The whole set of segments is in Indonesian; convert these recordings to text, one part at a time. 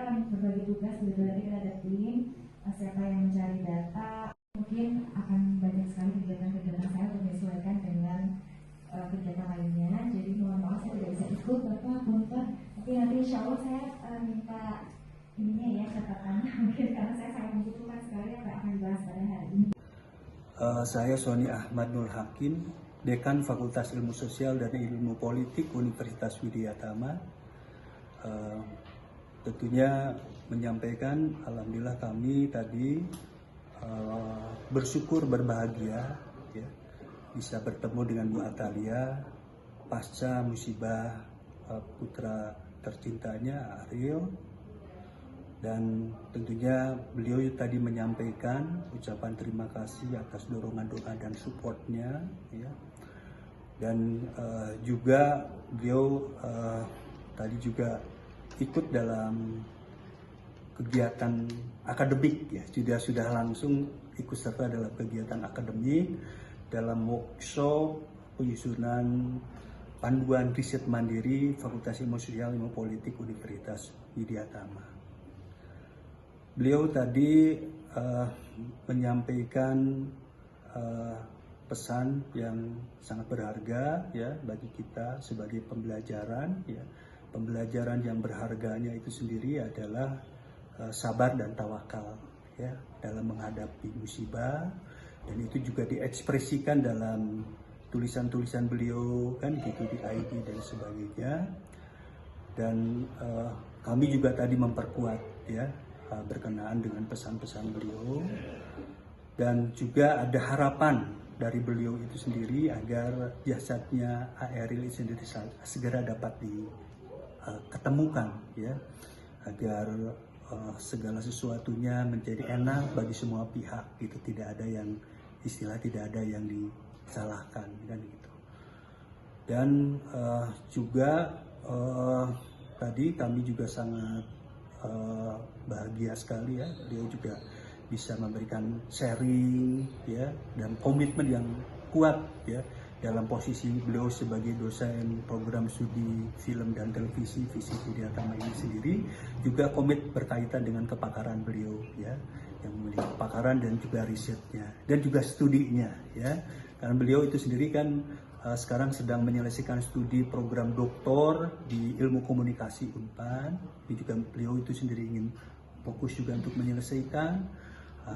akan berbagi tugas, berarti kita ada tim, siapa yang mencari data, mungkin akan banyak sekali kegiatan-kegiatan saya menyesuaikan dengan kegiatan lainnya. Jadi mohon maaf saya tidak bisa ikut Bapak, Punten, tapi nanti insya Allah saya minta ininya ya catatannya mungkin karena saya sangat membutuhkan sekali apa yang akan dibahas pada hari ini. Saya Sony Ahmad Nur Hakim, Dekan Fakultas Ilmu Sosial dan Ilmu Politik Universitas Widyatama. Tentunya menyampaikan alhamdulillah kami tadi bersyukur berbahagia ya, bisa bertemu dengan Bu Atalia pasca musibah putra tercintanya Ariel, dan tentunya beliau tadi menyampaikan ucapan terima kasih atas dorongan doa dan supportnya ya. Dan juga beliau tadi juga ikut dalam kegiatan akademik ya, sudah langsung ikut serta dalam kegiatan akademik dalam workshop penyusunan panduan riset mandiri Fakultas Ilmu Sosial Ilmu Politik Universitas Widyatama. Beliau tadi menyampaikan pesan yang sangat berharga ya bagi kita sebagai pembelajaran ya. Pembelajaran yang berharganya itu sendiri adalah sabar dan tawakal ya dalam menghadapi musibah, dan itu juga diekspresikan dalam tulisan-tulisan beliau kan gitu di ID dan sebagainya. Dan kami juga tadi memperkuat ya berkenaan dengan pesan-pesan beliau, dan juga ada harapan dari beliau itu sendiri agar jasadnya Ariel itu sendiri segera dapat diketemukan ya, agar segala sesuatunya menjadi enak bagi semua pihak gitu, tidak ada yang tidak ada yang disalahkan kan gitu. Dan juga tadi kami juga sangat bahagia sekali ya, beliau juga bisa memberikan sharing ya dan komitmen yang kuat ya dalam posisi beliau sebagai dosen program studi film dan televisi FISIP Widyatama ini sendiri, juga komit berkaitan dengan kepakaran beliau ya, yang memiliki kepakaran dan juga risetnya dan juga studinya ya, karena beliau itu sendiri kan sekarang sedang menyelesaikan studi program doktor di ilmu komunikasi Unpad. Ini juga beliau itu sendiri ingin fokus juga untuk menyelesaikan,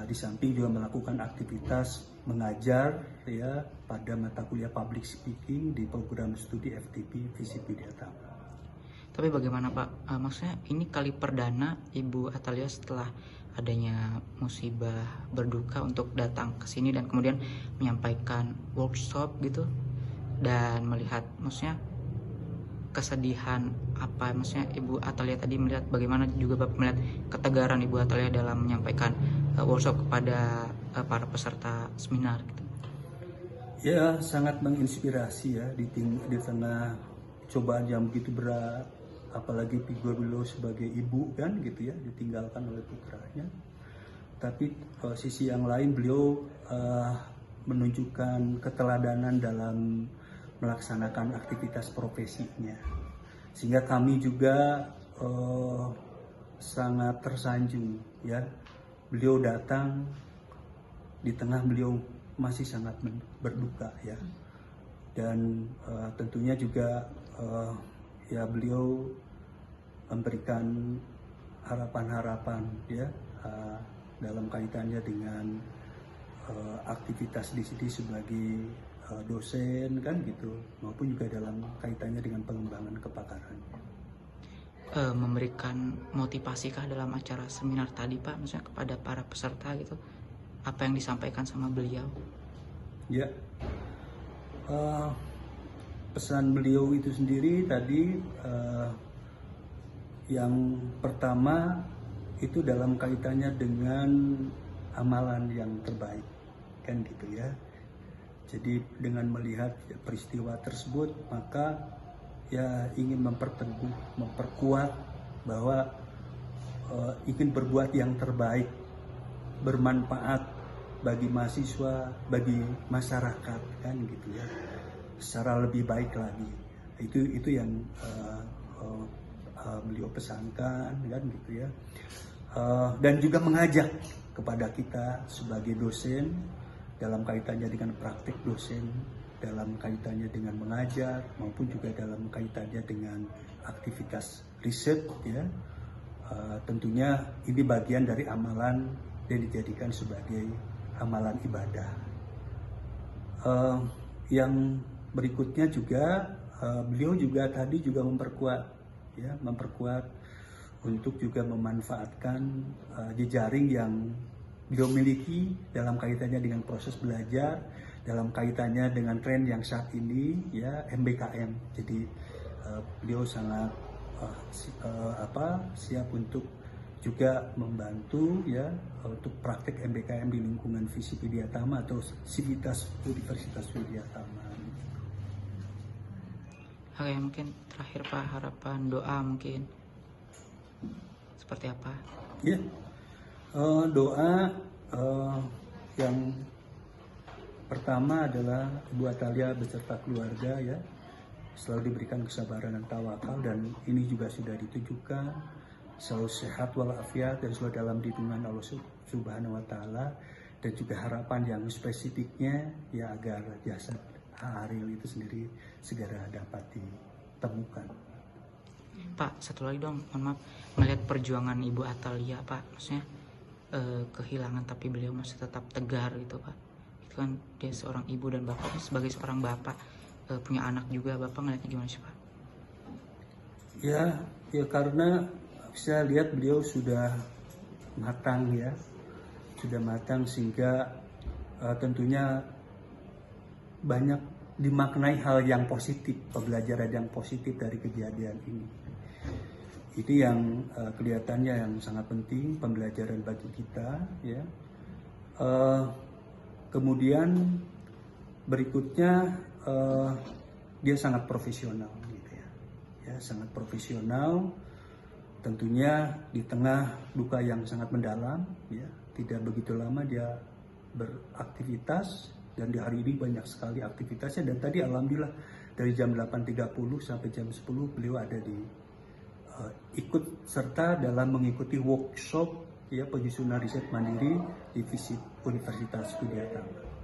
di samping juga melakukan aktivitas mengajar ya pada mata kuliah public speaking di program studi FTP FISIP Widyatama. Tapi bagaimana Pak, maksudnya ini kali perdana Ibu Atalia setelah adanya musibah berduka untuk datang ke sini dan kemudian menyampaikan workshop gitu, dan melihat maksudnya kesedihan apa, maksudnya Ibu Atalia tadi melihat bagaimana juga Bapak melihat ketegaran Ibu Atalia dalam menyampaikan workshop kepada para peserta seminar gitu. Ya, sangat menginspirasi ya di tengah cobaan yang begitu berat, apalagi figur beliau sebagai ibu kan gitu ya, ditinggalkan oleh putranya. Tapi sisi yang lain beliau menunjukkan keteladanan dalam melaksanakan aktivitas profesinya, sehingga kami juga sangat tersanjung ya, beliau datang di tengah beliau masih sangat berduka ya, dan tentunya juga ya beliau memberikan harapan-harapan ya dalam kaitannya dengan aktivitas di sini sebagai dosen kan gitu, maupun juga dalam kaitannya dengan pengembangan kepakaran. Memberikan motivasikah dalam acara seminar tadi Pak, maksudnya kepada para peserta gitu, apa yang disampaikan sama beliau? Ya, pesan beliau itu sendiri tadi yang pertama itu dalam kaitannya dengan amalan yang terbaik kan gitu ya. Jadi dengan melihat peristiwa tersebut, maka ya ingin memperteguh, memperkuat bahwa ingin berbuat yang terbaik, bermanfaat bagi mahasiswa, bagi masyarakat kan gitu ya, secara lebih baik lagi. Itu yang beliau pesankan kan gitu ya. Dan juga mengajak kepada kita sebagai dosen dalam kaitannya dengan praktik dosen, dalam kaitannya dengan mengajar maupun juga dalam kaitannya dengan aktivitas riset ya. Tentunya ini bagian dari amalan yang dijadikan sebagai amalan ibadah. Yang berikutnya juga beliau juga tadi juga memperkuat untuk juga memanfaatkan jejaring yang beliau miliki dalam kaitannya dengan proses belajar, dalam kaitannya dengan tren yang saat ini ya MBKM. Jadi beliau sangat siap untuk juga membantu ya untuk praktek MBKM di lingkungan Visip Widyatama atau Sivitas Universitas Widyatama. Oke, mungkin terakhir Pak, harapan doa mungkin seperti apa? Ya, doa yang pertama adalah Ibu Atalia beserta keluarga ya selalu diberikan kesabaran dan tawakal, dan ini juga sudah ditujukan selalu sehat walafiat dan selalu dalam lindungan Allah Subhanahu wa Ta'ala, dan juga harapan yang spesifiknya ya agar jasad Ariel itu sendiri segera dapat ditemukan. Pak, satu lagi dong, mohon maaf, melihat perjuangan Ibu Atalia Pak, maksudnya kehilangan tapi beliau masih tetap tegar gitu Pak. Itu kan dia seorang ibu dan bapak, sebagai seorang bapak punya anak juga, bapak ngeliatnya gimana sih Pak? Ya karena saya lihat beliau sudah matang ya, sudah matang sehingga tentunya banyak dimaknai hal yang positif, pembelajaran yang positif dari kejadian ini. Ini yang kelihatannya yang sangat penting, pembelajaran bagi kita ya. Kemudian berikutnya dia sangat profesional gitu ya, sangat profesional. Tentunya di tengah duka yang sangat mendalam ya, tidak begitu lama dia beraktivitas, dan di hari ini banyak sekali aktivitasnya, dan tadi alhamdulillah dari jam 8.30 sampai jam 10 beliau ada di ikut serta dalam mengikuti workshop ya penyusunan riset mandiri di Visip Universitas Widyatama.